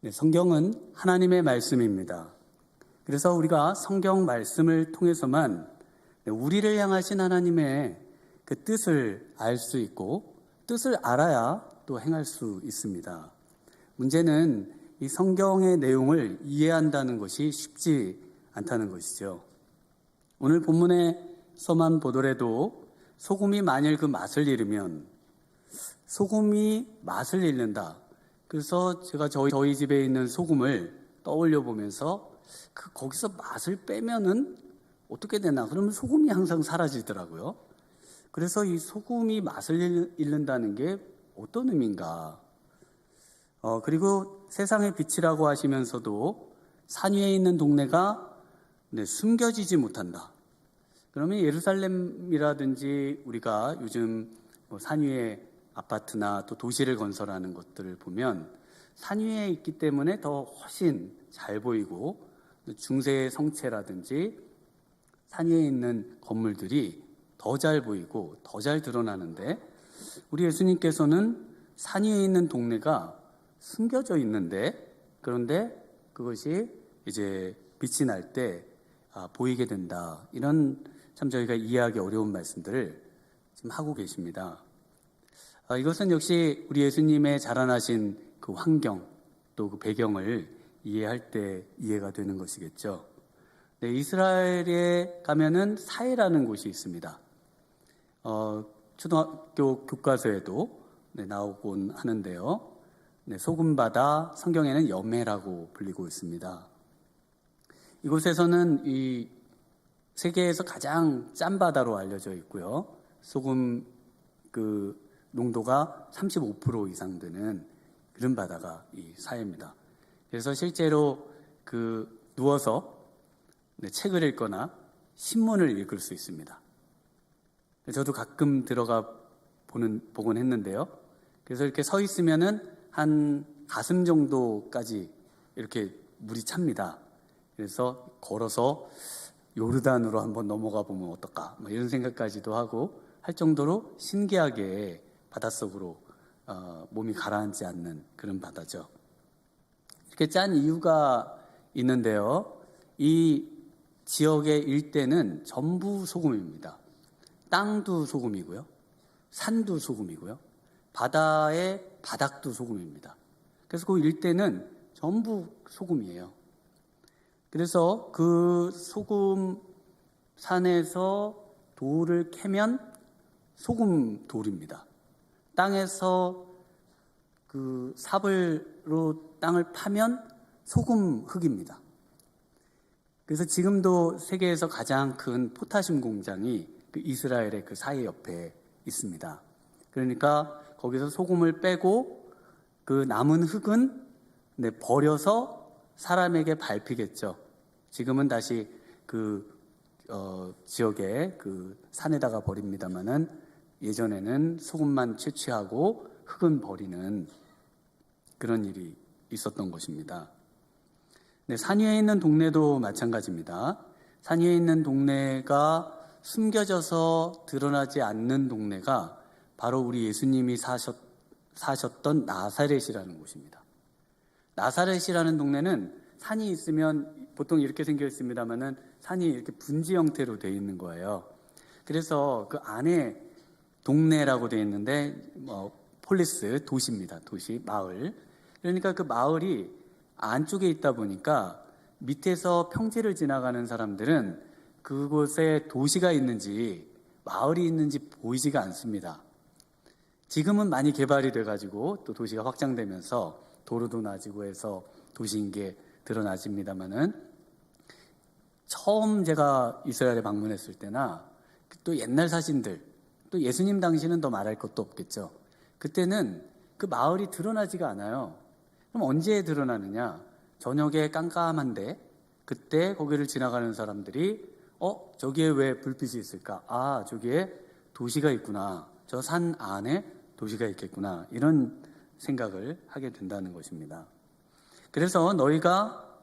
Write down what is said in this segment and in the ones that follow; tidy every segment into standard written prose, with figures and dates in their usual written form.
네, 성경은 하나님의 말씀입니다. 그래서 우리가 성경 말씀을 통해서만 우리를 향하신 하나님의 그 뜻을 알 수 있고 뜻을 알아야 또 행할 수 있습니다. 문제는 이 성경의 내용을 이해한다는 것이 쉽지 않다는 것이죠. 오늘 본문에서만 보더라도 소금이 만일 그 맛을 잃으면 소금이 맛을 잃는다. 그래서 제가 저희 집에 있는 소금을 떠올려 보면서 거기서 맛을 빼면은 어떻게 되나? 그러면 소금이 항상 사라지더라고요. 그래서 이 소금이 맛을 잃는다는 게 어떤 의미인가? 그리고 세상의 빛이라고 하시면서도 산 위에 있는 동네가 숨겨지지 못한다. 그러면 예루살렘이라든지 우리가 요즘 산 위에 아파트나 또 도시를 건설하는 것들을 보면 산 위에 있기 때문에 더 훨씬 잘 보이고 중세 성체라든지 산 위에 있는 건물들이 더 잘 보이고 더 잘 드러나는데 우리 예수님께서는 산 위에 있는 동네가 숨겨져 있는데 그런데 그것이 이제 빛이 날 때 보이게 된다. 이런 참 저희가 이해하기 어려운 말씀들을 지금 하고 계십니다. 이것은 역시 우리 예수님의 자라나신 그 환경 또 그 배경을 이해할 때 이해가 되는 것이겠죠. 네, 이스라엘에 가면은 사해라는 곳이 있습니다. 초등학교 교과서에도 나오곤 하는데요. 소금바다, 성경에는 염해라고 불리고 있습니다. 이곳에서는 이 세계에서 가장 짠 바다로 알려져 있고요. 소금 그 농도가 35% 이상 되는 그런 바다가 이 사해입니다. 그래서 실제로 누워서 책을 읽거나 신문을 읽을 수 있습니다. 저도 가끔 들어가 보곤 했는데요. 그래서 이렇게 서 있으면은 한 가슴 정도까지 이렇게 물이 찹니다. 그래서 걸어서 요르단으로 한번 넘어가 보면 어떨까? 이런 생각까지도 하고 할 정도로 신기하게 바닷속으로 몸이 가라앉지 않는 그런 바다죠. 이렇게 짠 이유가 있는데요. 이 지역의 일대는 전부 소금입니다. 땅도 소금이고요. 산도 소금이고요. 바다의 바닥도 소금입니다. 그래서 그 일대는 전부 소금이에요. 그래서 그 소금 산에서 돌을 캐면 소금 돌입니다. 땅에서 그 삽으로 땅을 파면 소금 흙입니다. 그래서 지금도 세계에서 가장 큰 포타슘 공장이 그 이스라엘의 그 사해 옆에 있습니다. 그러니까 거기서 소금을 빼고 그 남은 흙은 버려서 사람에게 밟히겠죠. 지금은 다시 지역에 그 산에다가 버립니다만은 예전에는 소금만 채취하고 흙은 버리는 그런 일이 있었던 것입니다. 산 위에 있는 동네도 마찬가지입니다. 산 위에 있는 동네가 숨겨져서 드러나지 않는 동네가 바로 우리 예수님이 사셨던 나사렛이라는 곳입니다. 나사렛이라는 동네는 산이 있으면 보통 이렇게 생겨 있습니다만은 산이 이렇게 분지 형태로 되어 있는 거예요. 그래서 그 안에 동네라고 되어 있는데 폴리스, 도시입니다. 도시, 마을. 그러니까 그 마을이 안쪽에 있다 보니까 밑에서 평지를 지나가는 사람들은 그곳에 도시가 있는지 마을이 있는지 보이지가 않습니다. 지금은 많이 개발이 돼가지고 또 도시가 확장되면서 도로도 낮이고 해서 도시인 게 드러나집니다만은 처음 제가 이스라엘에 방문했을 때나 또 옛날 사진들 또 예수님 당시는 더 말할 것도 없겠죠. 그때는 그 마을이 드러나지가 않아요. 그럼 언제 드러나느냐? 저녁에 깜깜한데 그때 거기를 지나가는 사람들이 저기에 왜 불빛이 있을까? 저기에 도시가 있구나. 저 산 안에 도시가 있겠구나. 이런 생각을 하게 된다는 것입니다. 그래서 너희가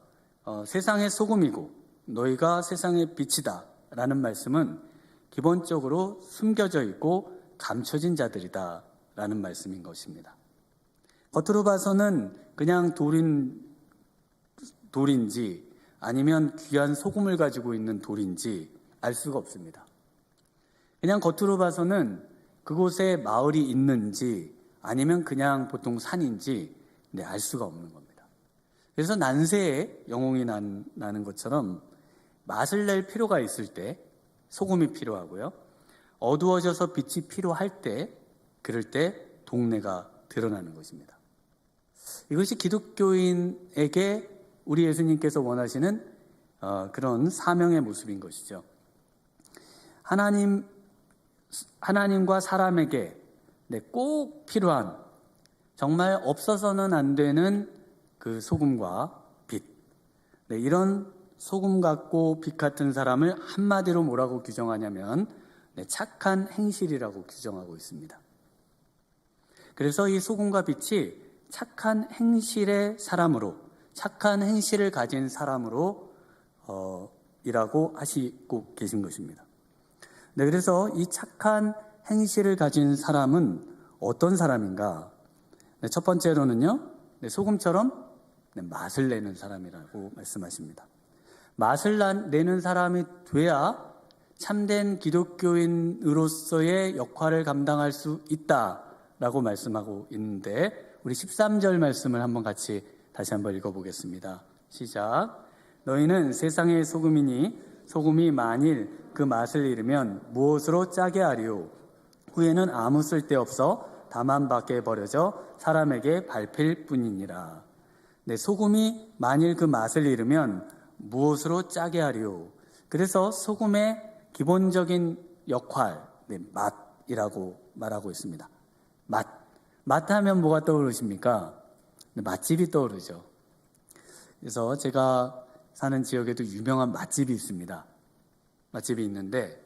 세상의 소금이고 너희가 세상의 빛이다 라는 말씀은 기본적으로 숨겨져 있고 감춰진 자들이다 라는 말씀인 것입니다. 겉으로 봐서는 그냥 돌인 돌인지 아니면 귀한 소금을 가지고 있는 돌인지 알 수가 없습니다. 그냥 겉으로 봐서는 그곳에 마을이 있는지 아니면 그냥 보통 산인지 알 수가 없는 겁니다. 그래서 난세에 영웅이 나는 것처럼 맛을 낼 필요가 있을 때 소금이 필요하고요. 어두워져서 빛이 필요할 때, 그럴 때 동네가 드러나는 것입니다. 이것이 기독교인에게 우리 예수님께서 원하시는 그런 사명의 모습인 것이죠. 하나님과 사람에게 꼭 필요한, 정말 없어서는 안 되는 그 소금과 빛, 이런 소금 같고 빛 같은 사람을 한마디로 뭐라고 규정하냐면 착한 행실이라고 규정하고 있습니다. 그래서 이 소금과 빛이 착한 행실의 사람으로, 착한 행실을 가진 사람으로 이라고 하시고 계신 것입니다. 그래서 이 착한 행실을 가진 사람은 어떤 사람인가? 첫 번째로는요, 소금처럼 맛을 내는 사람이라고 말씀하십니다. 맛을 내는 사람이 돼야 참된 기독교인으로서의 역할을 감당할 수 있다라고 말씀하고 있는데, 우리 13절 말씀을 한번 같이 다시 한번 읽어보겠습니다. 시작. 너희는 세상의 소금이니 소금이 만일 그 맛을 잃으면 무엇으로 짜게 하리요? 후에는 아무 쓸데없어 다만 밖에 버려져 사람에게 밟힐 뿐이니라. 소금이 만일 그 맛을 잃으면 무엇으로 짜게 하리요? 그래서 소금의 기본적인 역할, 맛이라고 말하고 있습니다. 맛 하면 뭐가 떠오르십니까? 맛집이 떠오르죠. 그래서 제가 사는 지역에도 유명한 맛집이 있습니다. 맛집이 있는데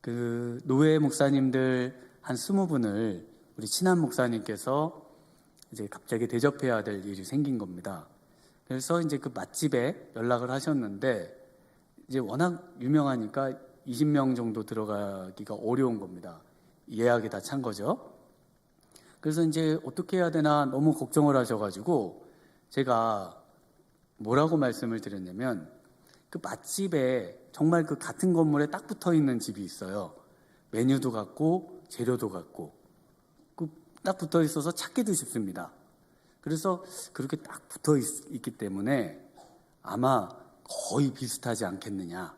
그 노예 목사님들 한 20분을 우리 친한 목사님께서 이제 갑자기 대접해야 될 일이 생긴 겁니다. 그래서 이제 그 맛집에 연락을 하셨는데 이제 워낙 유명하니까 20명 정도 들어가기가 어려운 겁니다. 예약이 다 찬 거죠. 그래서 이제 어떻게 해야 되나 너무 걱정을 하셔가지고 제가 뭐라고 말씀을 드렸냐면, 그 맛집에 정말 그 같은 건물에 딱 붙어 있는 집이 있어요. 메뉴도 같고 재료도 같고 딱 붙어 있어서 찾기도 쉽습니다. 그래서 그렇게 딱 붙어 있기 때문에 아마 거의 비슷하지 않겠느냐,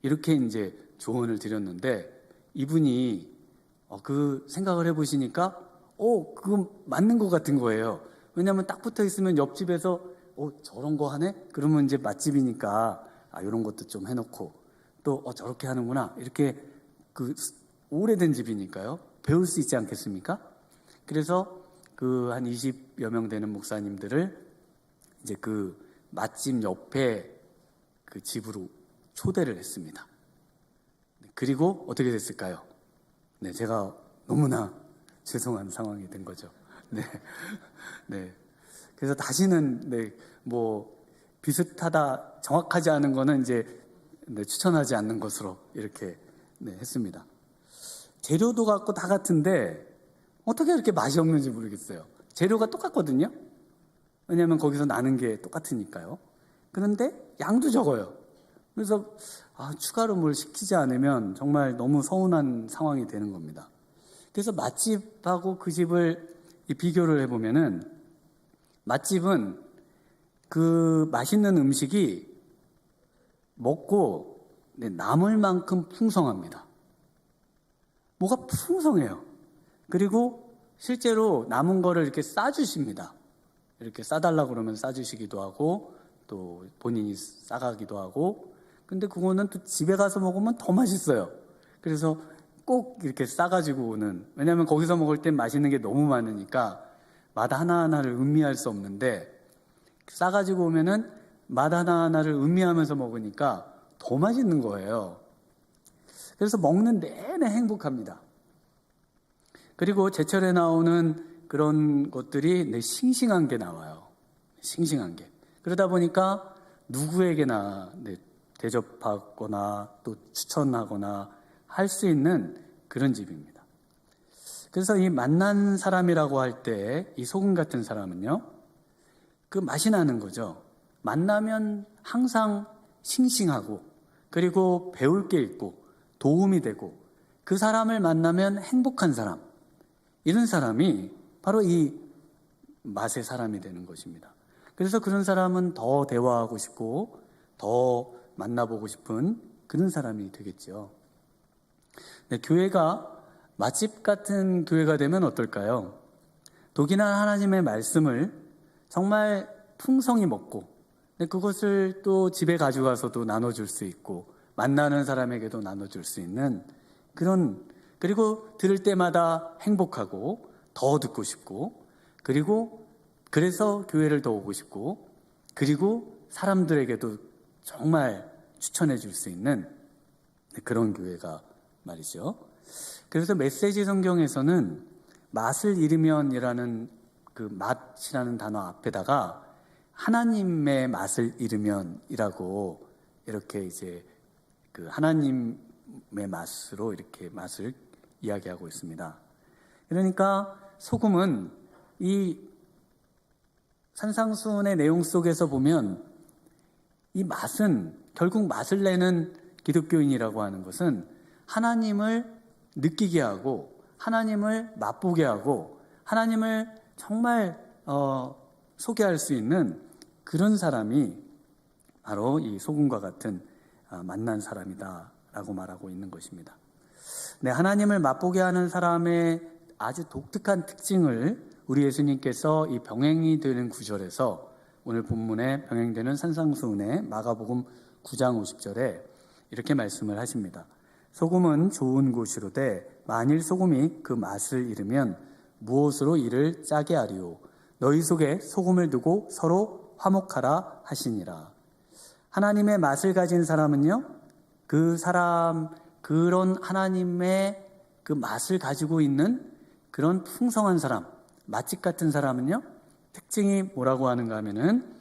이렇게 이제 조언을 드렸는데, 이분이 그 생각을 해보시니까 그거 맞는 것 같은 거예요. 왜냐하면 딱 붙어 있으면 옆집에서 저런 거 하네? 그러면 이제 맛집이니까 이런 것도 좀 해놓고 또 저렇게 하는구나, 이렇게 그 오래된 집이니까요, 배울 수 있지 않겠습니까? 그래서 그 한 20여 명 되는 목사님들을 이제 그 맛집 옆에 그 집으로 초대를 했습니다. 그리고 어떻게 됐을까요? 제가 너무나 죄송한 상황이 된 거죠. 그래서 다시는 뭐 비슷하다, 정확하지 않은 거는 이제 추천하지 않는 것으로 이렇게 했습니다. 재료도 같고 다 같은데 어떻게 이렇게 맛이 없는지 모르겠어요. 재료가 똑같거든요. 왜냐하면 거기서 나는 게 똑같으니까요. 그런데 양도 적어요. 그래서 추가로 뭘 시키지 않으면 정말 너무 서운한 상황이 되는 겁니다. 그래서 맛집하고 그 집을 비교를 해보면은, 맛집은 그 맛있는 음식이 먹고 남을 만큼 풍성합니다. 뭐가 풍성해요. 그리고 실제로 남은 거를 이렇게 싸주십니다. 이렇게 싸달라고 그러면 싸주시기도 하고 또 본인이 싸가기도 하고, 근데 그거는 또 집에 가서 먹으면 더 맛있어요. 그래서 꼭 이렇게 싸가지고 오는, 왜냐하면 거기서 먹을 땐 맛있는 게 너무 많으니까 맛 하나하나를 음미할 수 없는데, 싸가지고 오면은 맛 하나하나를 음미하면서 먹으니까 더 맛있는 거예요. 그래서 먹는 내내 행복합니다. 그리고 제철에 나오는 그런 것들이 싱싱한 게 나와요. 싱싱한 게. 그러다 보니까 누구에게나 대접하거나 또 추천하거나 할 수 있는 그런 집입니다. 그래서 이 만난 사람이라고 할 때 이 소금 같은 사람은요, 그 맛이 나는 거죠. 만나면 항상 싱싱하고 그리고 배울 게 있고 도움이 되고 그 사람을 만나면 행복한 사람, 이런 사람이 바로 이 맛의 사람이 되는 것입니다. 그래서 그런 사람은 더 대화하고 싶고 더 만나보고 싶은 그런 사람이 되겠죠. 네, 교회가 맛집 같은 교회가 되면 어떨까요? 독이나 하나님의 말씀을 정말 풍성히 먹고 그것을 또 집에 가져가서도 나눠줄 수 있고 만나는 사람에게도 나눠줄 수 있는 그런, 그리고 들을 때마다 행복하고 더 듣고 싶고 그리고 그래서 교회를 더 오고 싶고 그리고 사람들에게도 정말 추천해 줄 수 있는 그런 교회가 말이죠. 그래서 메시지 성경에서는 맛을 잃으면이라는 그 맛이라는 단어 앞에다가 하나님의 맛을 잃으면이라고 이렇게 이제 그 하나님의 맛으로 이렇게 맛을 이야기하고 있습니다. 그러니까 소금은 이 산상수훈의 내용 속에서 보면 이 맛은 결국 맛을 내는 기독교인이라고 하는 것은 하나님을 느끼게 하고 하나님을 맛보게 하고 하나님을 정말 소개할 수 있는 그런 사람이 바로 이 소금과 같은 만난 사람이다 라고 말하고 있는 것입니다. 네, 하나님을 맛보게 하는 사람의 아주 독특한 특징을 우리 예수님께서 이 병행이 되는 구절에서 오늘 본문에 병행되는 산상수훈의 마가복음 9장 50절에 이렇게 말씀을 하십니다. 소금은 좋은 곳이로되 만일 소금이 그 맛을 잃으면 무엇으로 이를 짜게 하리요? 너희 속에 소금을 두고 서로 화목하라 하시니라. 하나님의 맛을 가진 사람은요, 그 사람, 그런 하나님의 그 맛을 가지고 있는 그런 풍성한 사람, 맛집 같은 사람은요, 특징이 뭐라고 하는가 하면은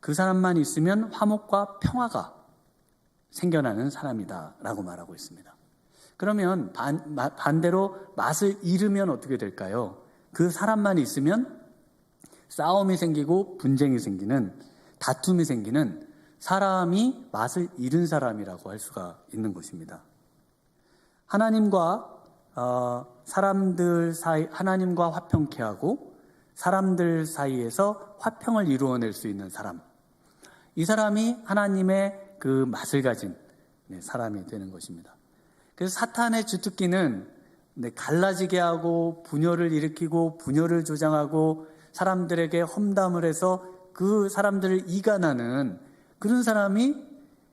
그 사람만 있으면 화목과 평화가 생겨나는 사람이다 라고 말하고 있습니다. 그러면 반대로 맛을 잃으면 어떻게 될까요? 그 사람만 있으면 싸움이 생기고 분쟁이 생기는, 다툼이 생기는 사람이 맛을 잃은 사람이라고 할 수가 있는 것입니다. 하나님과 사람들 사이, 하나님과 화평케 하고 사람들 사이에서 화평을 이루어낼 수 있는 사람, 이 사람이 하나님의 그 맛을 가진 사람이 되는 것입니다. 그래서 사탄의 주특기는 갈라지게 하고 분열을 일으키고 분열을 조장하고 사람들에게 험담을 해서 그 사람들을 이간하는 그런 사람이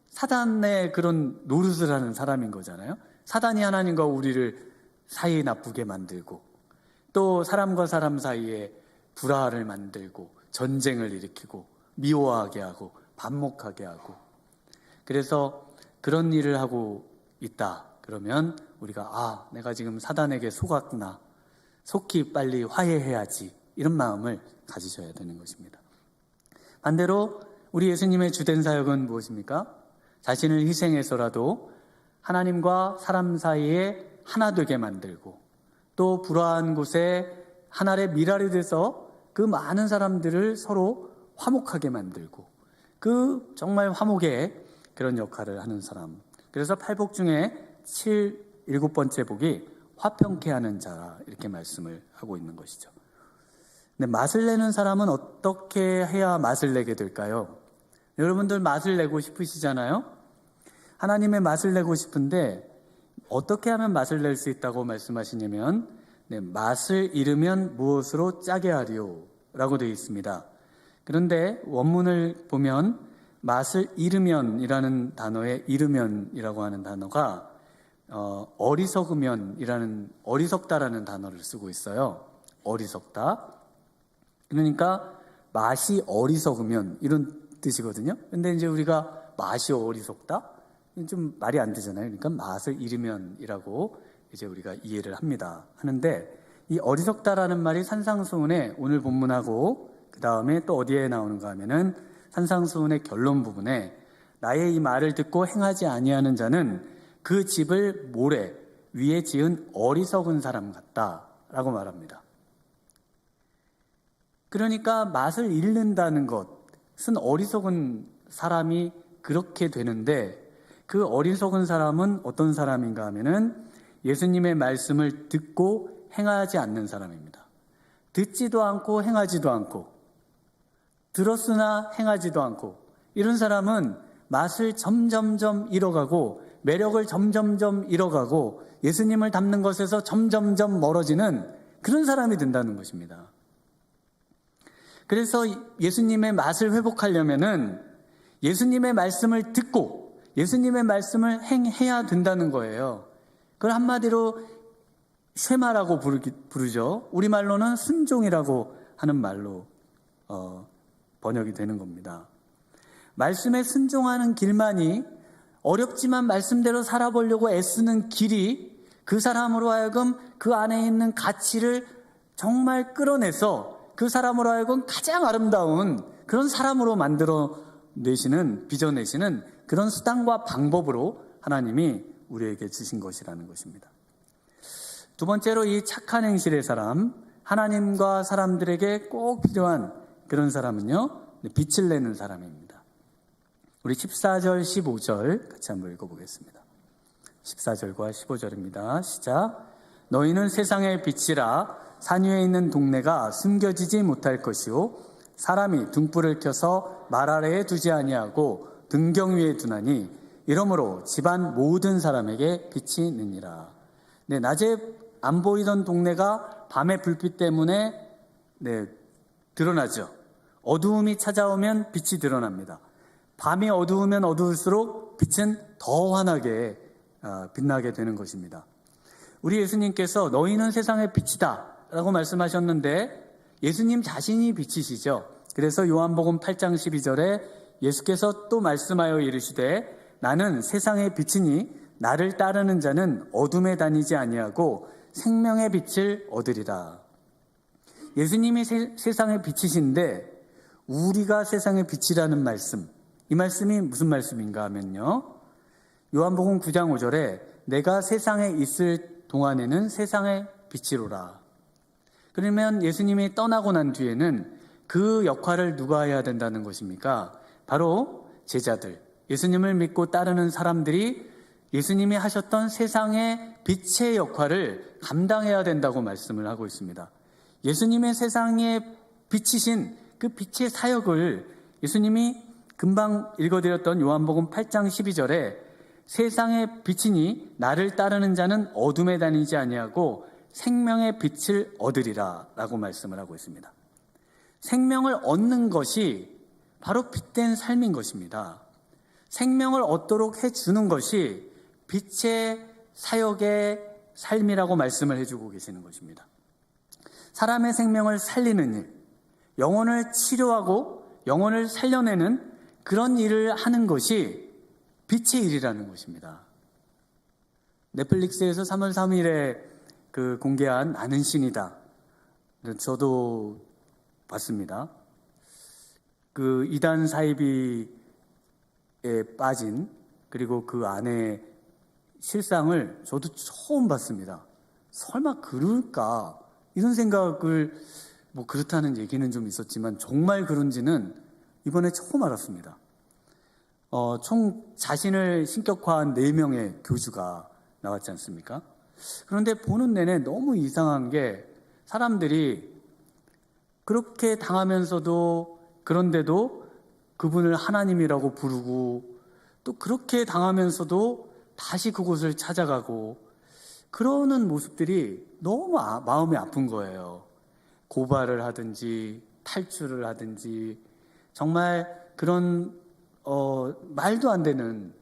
사단의 그런 노릇을 하는 사람인 거잖아요. 사단이 하나님과 우리를 사이 나쁘게 만들고 또 사람과 사람 사이에 불화를 만들고 전쟁을 일으키고 미워하게 하고 반목하게 하고, 그래서 그런 일을 하고 있다 그러면 우리가 내가 지금 사단에게 속았구나, 속히 빨리 화해해야지, 이런 마음을 가지셔야 되는 것입니다. 반대로 우리 예수님의 주된 사역은 무엇입니까? 자신을 희생해서라도 하나님과 사람 사이에 하나 되게 만들고 또 불화한 곳에 하나의 미랄이 돼서 그 많은 사람들을 서로 화목하게 만들고 그 정말 화목의 그런 역할을 하는 사람. 그래서 팔복 중에 7번째 복이 화평케 하는 자라 이렇게 말씀을 하고 있는 것이죠. 근데 맛을 내는 사람은 어떻게 해야 맛을 내게 될까요? 여러분들 맛을 내고 싶으시잖아요? 하나님의 맛을 내고 싶은데 어떻게 하면 맛을 낼 수 있다고 말씀하시냐면 맛을 잃으면 무엇으로 짜게 하리요? 라고 되어 있습니다. 그런데 원문을 보면 맛을 잃으면이라는 단어에 잃으면이라고 하는 단어가 어리석으면이라는, 어리석다라는 단어를 쓰고 있어요. 어리석다. 그러니까 맛이 어리석으면 이런 뜻이거든요. 근데 이제 우리가 맛이 어리석다? 좀 말이 안 되잖아요. 그러니까 맛을 잃으면이라고 이제 우리가 이해를 합니다. 하는데 이 어리석다라는 말이 산상수훈의 오늘 본문하고 그 다음에 또 어디에 나오는가 하면은 산상수훈의 결론 부분에 나의 이 말을 듣고 행하지 아니하는 자는 그 집을 모래 위에 지은 어리석은 사람 같다라고 말합니다. 그러니까 맛을 잃는다는 것, 쓴 어리석은 사람이 그렇게 되는데, 그 어리석은 사람은 어떤 사람인가 하면은 예수님의 말씀을 듣고 행하지 않는 사람입니다. 듣지도 않고 행하지도 않고, 들었으나 행하지도 않고, 이런 사람은 맛을 점점점 잃어가고 매력을 점점점 잃어가고 예수님을 닮는 것에서 점점점 멀어지는 그런 사람이 된다는 것입니다. 그래서 예수님의 맛을 회복하려면은 예수님의 말씀을 듣고 예수님의 말씀을 행해야 된다는 거예요. 그걸 한마디로 쉐마라고 부르죠. 우리말로는 순종이라고 하는 말로 번역이 되는 겁니다. 말씀에 순종하는 길만이, 어렵지만 말씀대로 살아보려고 애쓰는 길이 그 사람으로 하여금 그 안에 있는 가치를 정말 끌어내서 그 사람으로 하여금 가장 아름다운 그런 사람으로 빚어내시는 그런 수단과 방법으로 하나님이 우리에게 주신 것이라는 것입니다. 두 번째로, 이 착한 행실의 사람, 하나님과 사람들에게 꼭 필요한 그런 사람은요, 빛을 내는 사람입니다. 우리 14절, 15절 같이 한번 읽어보겠습니다. 14절과 15절입니다. 시작. 너희는 세상의 빛이라. 산 위에 있는 동네가 숨겨지지 못할 것이요, 사람이 등불을 켜서 말 아래에 두지 아니하고 등경 위에 두나니 이러므로 집안 모든 사람에게 빛이 있느니라. 네, 낮에 안 보이던 동네가 밤의 불빛 때문에 드러나죠. 어두움이 찾아오면 빛이 드러납니다. 밤이 어두우면 어두울수록 빛은 더 환하게 빛나게 되는 것입니다. 우리 예수님께서 너희는 세상의 빛이다 라고 말씀하셨는데 예수님 자신이 빛이시죠. 그래서 요한복음 8장 12절에 예수께서 또 말씀하여 이르시되 나는 세상의 빛이니 나를 따르는 자는 어둠에 다니지 아니하고 생명의 빛을 얻으리라. 예수님이 세상의 빛이신데 우리가 세상의 빛이라는 말씀, 이 말씀이 무슨 말씀인가 하면요, 요한복음 9장 5절에 내가 세상에 있을 동안에는 세상의 빛이로라. 그러면 예수님이 떠나고 난 뒤에는 그 역할을 누가 해야 된다는 것입니까? 바로 제자들, 예수님을 믿고 따르는 사람들이 예수님이 하셨던 세상의 빛의 역할을 감당해야 된다고 말씀을 하고 있습니다. 예수님의 세상에 비치신 그 빛의 사역을 예수님이 금방 읽어드렸던 요한복음 8장 12절에 세상의 빛이니 나를 따르는 자는 어둠에 다니지 아니하고 생명의 빛을 얻으리라 라고 말씀을 하고 있습니다. 생명을 얻는 것이 바로 빛된 삶인 것입니다. 생명을 얻도록 해주는 것이 빛의 사역의 삶이라고 말씀을 해주고 계시는 것입니다. 사람의 생명을 살리는 일, 영혼을 치료하고 영혼을 살려내는 그런 일을 하는 것이 빛의 일이라는 것입니다. 넷플릭스에서 3월 3일에 공개한 나는 신이다. 저도 봤습니다. 그 이단 사이비에 빠진, 그리고 그 안에 실상을 저도 처음 봤습니다. 설마 그럴까? 이런 생각을, 그렇다는 얘기는 좀 있었지만 정말 그런지는 이번에 처음 알았습니다. 총 자신을 신격화한 4명의 교주가 나왔지 않습니까? 그런데 보는 내내 너무 이상한 게, 사람들이 그렇게 당하면서도, 그런데도 그분을 하나님이라고 부르고, 또 그렇게 당하면서도 다시 그곳을 찾아가고, 그러는 모습들이 너무 마음이 아픈 거예요. 고발을 하든지 탈출을 하든지 정말 그런 말도 안 되는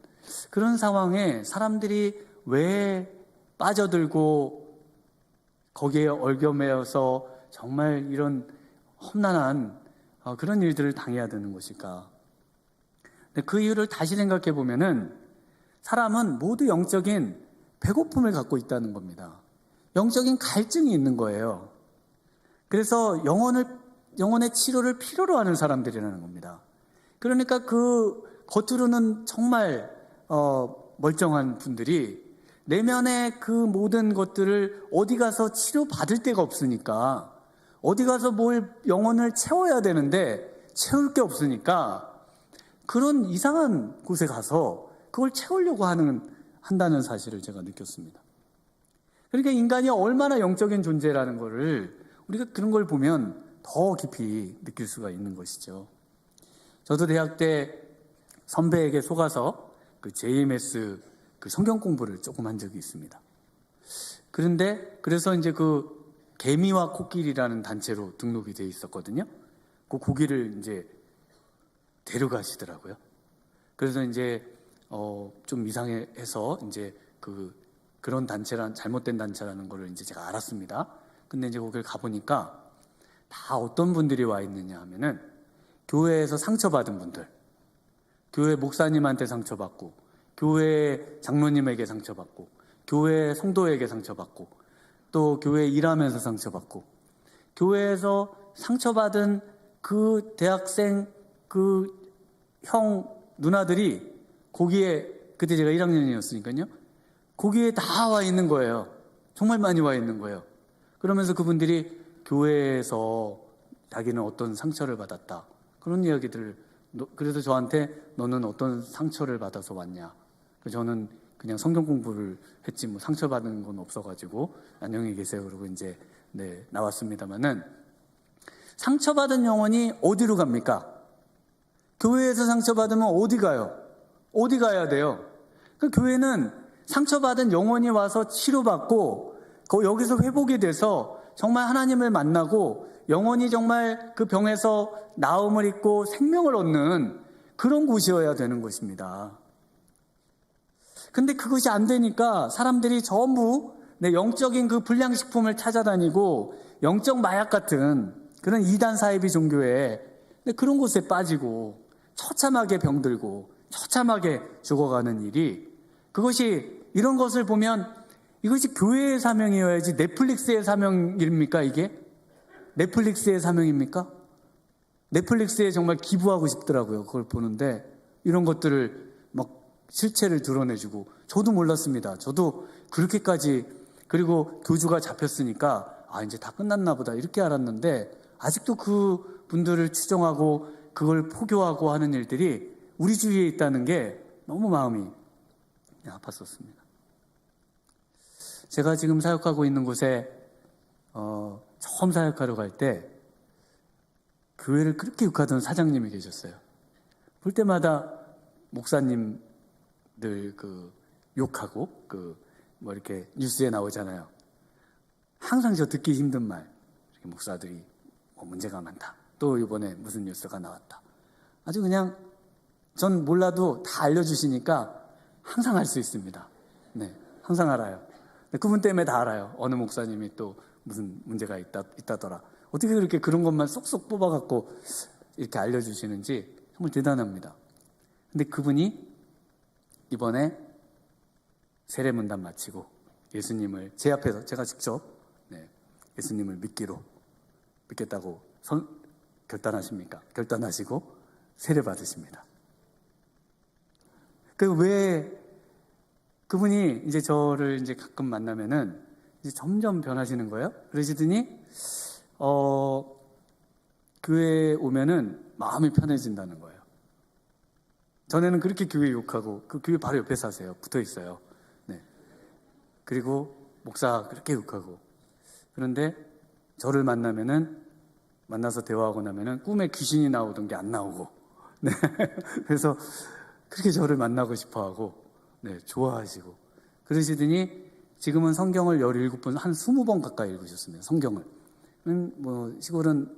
그런 상황에 사람들이 왜 빠져들고 거기에 얽혀매여서 정말 이런 험난한 그런 일들을 당해야 되는 것일까? 근데 그 이유를 다시 생각해 보면은 사람은 모두 영적인 배고픔을 갖고 있다는 겁니다. 영적인 갈증이 있는 거예요. 그래서 영혼의 치료를 필요로 하는 사람들이라는 겁니다. 그러니까 그 겉으로는 정말 멀쩡한 분들이 내면의 그 모든 것들을 어디 가서 치료받을 데가 없으니까 어디 가서 뭘 영혼을 채워야 되는데 채울 게 없으니까 그런 이상한 곳에 가서 그걸 채우려고 한다는 사실을 제가 느꼈습니다. 그러니까 인간이 얼마나 영적인 존재라는 거를 우리가 그런 걸 보면 더 깊이 느낄 수가 있는 것이죠. 저도 대학 때 선배에게 속아서 그 JMS 그 성경 공부를 조금 한 적이 있습니다. 그래서 이제 그 개미와 코끼리라는 단체로 등록이 돼 있었거든요. 그 고기를 이제 데려가시더라고요. 그래서 이제 좀 이상해서 이제 그런 잘못된 단체라는 걸 이제 제가 알았습니다. 근데 이제 거기를 가보니까 다 어떤 분들이 와 있느냐 하면은 교회에서 상처받은 분들, 교회 목사님한테 상처받고, 교회 장로님에게 상처받고, 교회 성도에게 상처받고, 또 교회 일하면서 상처받고, 교회에서 상처받은 그 대학생 그 형 누나들이 거기에, 그때 제가 1학년이었으니까요. 거기에 다 와 있는 거예요. 정말 많이 와 있는 거예요. 그러면서 그분들이 교회에서 자기는 어떤 상처를 받았다. 그런 이야기들을, 그래서 저한테 너는 어떤 상처를 받아서 왔냐. 저는 그냥 성경 공부를 했지 뭐 상처받은 건 없어가지고 안녕히 계세요. 그러고 이제 나왔습니다만은 상처받은 영혼이 어디로 갑니까? 교회에서 상처받으면 어디 가요? 어디 가야 돼요? 그 교회는 상처받은 영혼이 와서 치료받고 여기서 회복이 돼서 정말 하나님을 만나고 영혼이 정말 그 병에서 나음을 입고 생명을 얻는 그런 곳이어야 되는 것입니다. 근데 그것이 안 되니까 사람들이 전부 영적인 그 불량식품을 찾아다니고 영적 마약 같은 그런 이단 사이비 종교에 그런 곳에 빠지고 처참하게 병들고 처참하게 죽어가는 일이, 그것이 이런 것을 보면 이것이 교회의 사명이어야지 넷플릭스의 사명입니까? 이게 넷플릭스의 사명입니까? 넷플릭스에 정말 기부하고 싶더라고요. 그걸 보는데 이런 것들을 막 실체를 드러내주고, 저도 몰랐습니다. 저도 그렇게까지, 그리고 교주가 잡혔으니까 이제 다 끝났나 보다 이렇게 알았는데 아직도 그 분들을 추종하고 그걸 포교하고 하는 일들이 우리 주위에 있다는 게 너무 마음이 아팠었습니다. 제가 지금 사역하고 있는 곳에 처음 사역하러 갈 때 교회를 그렇게 욕하던 사장님이 계셨어요. 볼 때마다 목사님들 욕하고 뭐 이렇게 뉴스에 나오잖아요. 항상 저 듣기 힘든 말, 이렇게 목사들이 뭐 문제가 많다. 또 이번에 무슨 뉴스가 나왔다. 아주 그냥 전 몰라도 다 알려주시니까 항상 알 수 있습니다. 네, 항상 알아요. 그분 때문에 다 알아요. 어느 목사님이 또 무슨 문제가 있다더라. 어떻게 그렇게 그런 것만 쏙쏙 뽑아갖고 이렇게 알려주시는지 정말 대단합니다. 근데 그분이 이번에 세례문답 마치고 예수님을 제 앞에서 제가 직접 예수님을 믿겠다고 결단하시고 세례 받으십니다. 그분이 이제 저를 이제 가끔 만나면은 이제 점점 변하시는 거예요. 그러시더니 교회에 오면은 마음이 편해진다는 거예요. 전에는 그렇게 교회 욕하고 그 교회 바로 옆에 사세요. 붙어 있어요. 네. 그리고 목사 그렇게 욕하고, 그런데 저를 만나서 대화하고 나면은 꿈에 귀신이 나오던 게 안 나오고, 네. 그래서 그렇게 저를 만나고 싶어하고, 좋아하시고 그러시더니 지금은 성경을 17번, 한 20번 가까이 읽으셨습니다. 성경을. 뭐 시골은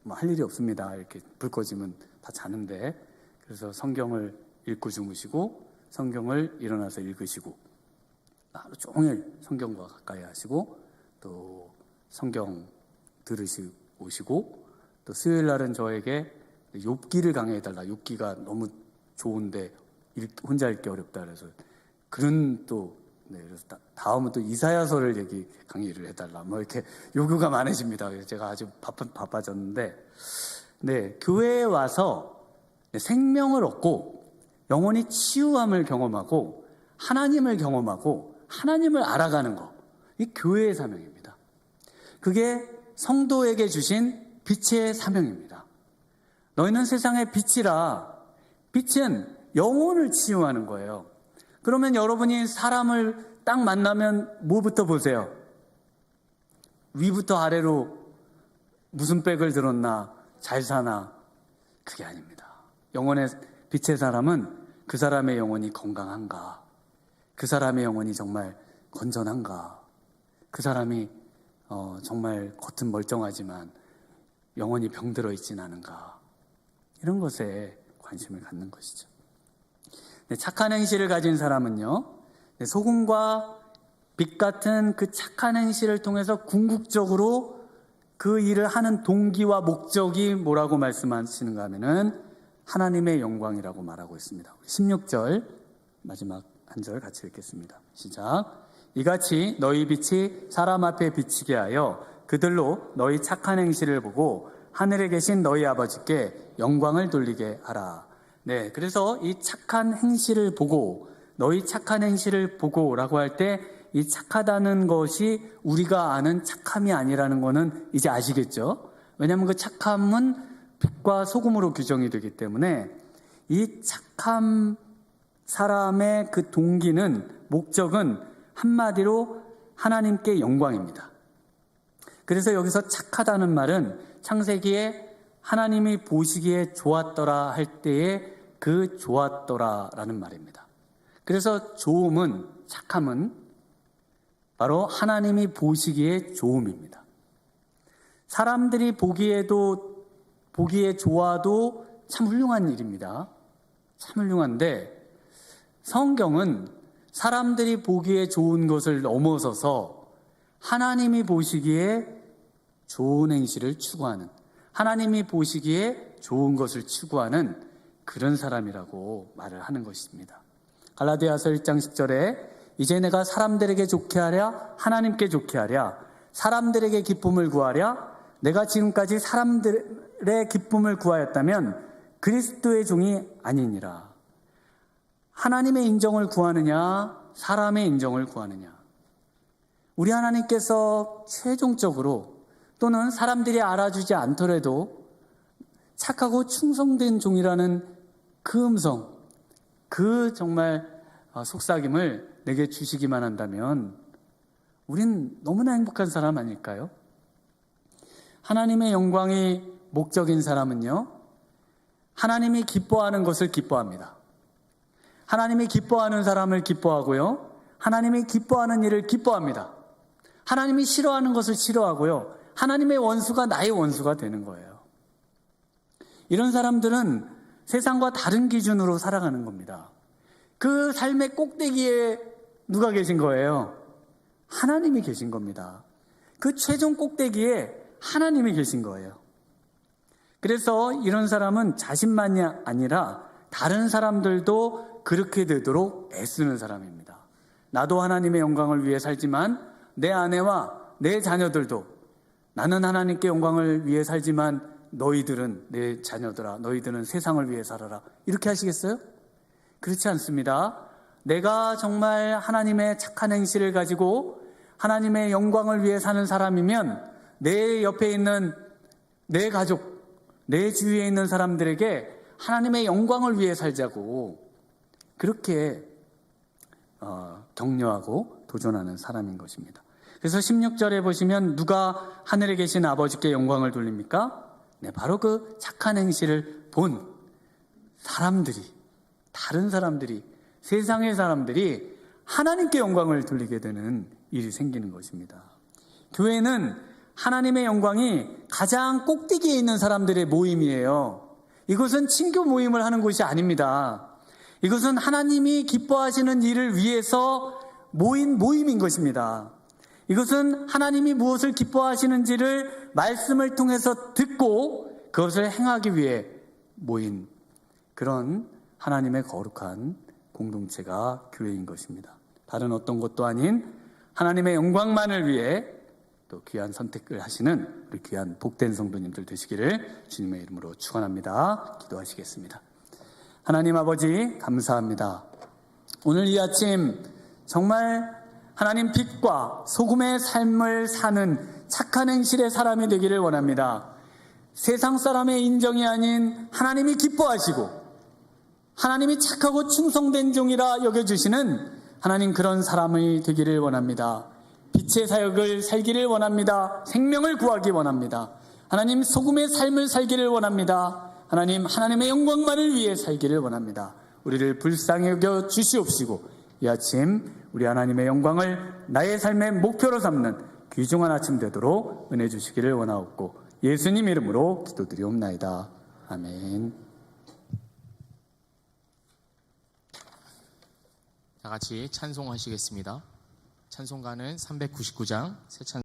뭐 할 일이 없습니다. 이렇게 불 꺼지면 다 자는데, 그래서 성경을 읽고 주무시고 성경을 일어나서 읽으시고 하루 종일 성경과 가까이 하시고 또 성경 오시고 또 수요일 날은 저에게 욥기를 강의해달라. 욥기가 너무 좋은데 혼자 읽기 어렵다 그래서 그래서 다음은 또 이사야서를 강의를 해달라. 뭐 이렇게 요구가 많아집니다. 그래서 제가 아주 바빠졌는데, 교회에 와서 생명을 얻고 영혼이 치유함을 경험하고 하나님을 경험하고 하나님을 알아가는 거, 이 교회의 사명입니다. 그게 성도에게 주신 빛의 사명입니다. 너희는 세상의 빛이라. 빛은 영혼을 치유하는 거예요. 그러면 여러분이 사람을 딱 만나면 뭐부터 보세요? 위부터 아래로 무슨 백을 들었나, 잘 사나? 그게 아닙니다. 영혼의 빛의 사람은 그 사람의 영혼이 건강한가? 그 사람의 영혼이 정말 건전한가? 그 사람이 정말 겉은 멀쩡하지만 영혼이 병들어 있진 않은가? 이런 것에 관심을 갖는 것이죠. 착한 행실을 가진 사람은요, 소금과 빛 같은 그 착한 행실을 통해서 궁극적으로 그 일을 하는 동기와 목적이 뭐라고 말씀하시는가 하면은 하나님의 영광이라고 말하고 있습니다. 16절 마지막 한 절 같이 읽겠습니다. 시작. 이같이 너희 빛이 사람 앞에 비치게 하여 그들로 너희 착한 행실을 보고 하늘에 계신 너희 아버지께 영광을 돌리게 하라. 네, 그래서 이 착한 행실을 보고, 너희 착한 행실을 보고라고 할 때 이 착하다는 것이 우리가 아는 착함이 아니라는 거는 이제 아시겠죠? 왜냐하면 그 착함은 빛과 소금으로 규정이 되기 때문에 이 착함 사람의 그 동기는, 목적은 한마디로 하나님께 영광입니다. 그래서 여기서 착하다는 말은 창세기에 하나님이 보시기에 좋았더라 할 때의 그 좋았더라라는 말입니다. 그래서 좋음은, 착함은 바로 하나님이 보시기에 좋음입니다. 사람들이 보기에 좋아도 참 훌륭한 일입니다. 참 훌륭한데 성경은 사람들이 보기에 좋은 것을 넘어서서 하나님이 보시기에 좋은 행실을 추구하는, 하나님이 보시기에 좋은 것을 추구하는 그런 사람이라고 말을 하는 것입니다. 갈라디아서 1장 10절에 이제 내가 사람들에게 좋게 하랴 하나님께 좋게 하랴 사람들에게 기쁨을 구하랴 내가 지금까지 사람들의 기쁨을 구하였다면 그리스도의 종이 아니니라. 하나님의 인정을 구하느냐 사람의 인정을 구하느냐. 우리 하나님께서 최종적으로, 또는 사람들이 알아주지 않더라도 착하고 충성된 종이라는 그 음성, 그 정말 속삭임을 내게 주시기만 한다면 우린 너무나 행복한 사람 아닐까요? 하나님의 영광이 목적인 사람은요, 하나님이 기뻐하는 것을 기뻐합니다. 하나님이 기뻐하는 사람을 기뻐하고요, 하나님이 기뻐하는 일을 기뻐합니다. 하나님이 싫어하는 것을 싫어하고요, 하나님의 원수가 나의 원수가 되는 거예요. 이런 사람들은 세상과 다른 기준으로 살아가는 겁니다. 그 삶의 꼭대기에 누가 계신 거예요? 하나님이 계신 겁니다. 그 최종 꼭대기에 하나님이 계신 거예요. 그래서 이런 사람은 자신만이 아니라 다른 사람들도 그렇게 되도록 애쓰는 사람입니다. 나도 하나님의 영광을 위해 살지만 내 아내와 내 자녀들도, 나는 하나님께 영광을 위해 살지만 너희들은, 내 자녀들아, 너희들은 세상을 위해 살아라. 이렇게 하시겠어요? 그렇지 않습니다. 내가 정말 하나님의 착한 행실을 가지고 하나님의 영광을 위해 사는 사람이면 내 옆에 있는 내 가족, 내 주위에 있는 사람들에게 하나님의 영광을 위해 살자고 그렇게 격려하고 도전하는 사람인 것입니다. 그래서 16절에 보시면 누가 하늘에 계신 아버지께 영광을 돌립니까? 네, 바로 그 착한 행실을 본 사람들이, 다른 사람들이, 세상의 사람들이 하나님께 영광을 돌리게 되는 일이 생기는 것입니다. 교회는 하나님의 영광이 가장 꼭대기에 있는 사람들의 모임이에요. 이것은 친교 모임을 하는 곳이 아닙니다. 이것은 하나님이 기뻐하시는 일을 위해서 모인 모임인 것입니다. 이것은 하나님이 무엇을 기뻐하시는지를 말씀을 통해서 듣고 그것을 행하기 위해 모인 그런 하나님의 거룩한 공동체가 교회인 것입니다. 다른 어떤 것도 아닌 하나님의 영광만을 위해 또 귀한 선택을 하시는 우리 귀한 복된 성도님들 되시기를 주님의 이름으로 축원합니다. 기도하시겠습니다. 하나님 아버지 감사합니다. 오늘 이 아침 정말 하나님 빛과 소금의 삶을 사는 착한 행실의 사람이 되기를 원합니다. 세상 사람의 인정이 아닌 하나님이 기뻐하시고 하나님이 착하고 충성된 종이라 여겨주시는 하나님, 그런 사람이 되기를 원합니다. 빛의 사역을 살기를 원합니다. 생명을 구하기 원합니다. 하나님, 소금의 삶을 살기를 원합니다. 하나님, 하나님의 영광만을 위해 살기를 원합니다. 우리를 불쌍히 여겨 주시옵시고 이 아침 우리 하나님의 영광을 나의 삶의 목표로 삼는 귀중한 아침 되도록 은혜 주시기를 원하옵고 예수님 이름으로 기도드리옵나이다. 아멘. 다 같이 찬송하시겠습니다. 찬송가는 399장 새 찬송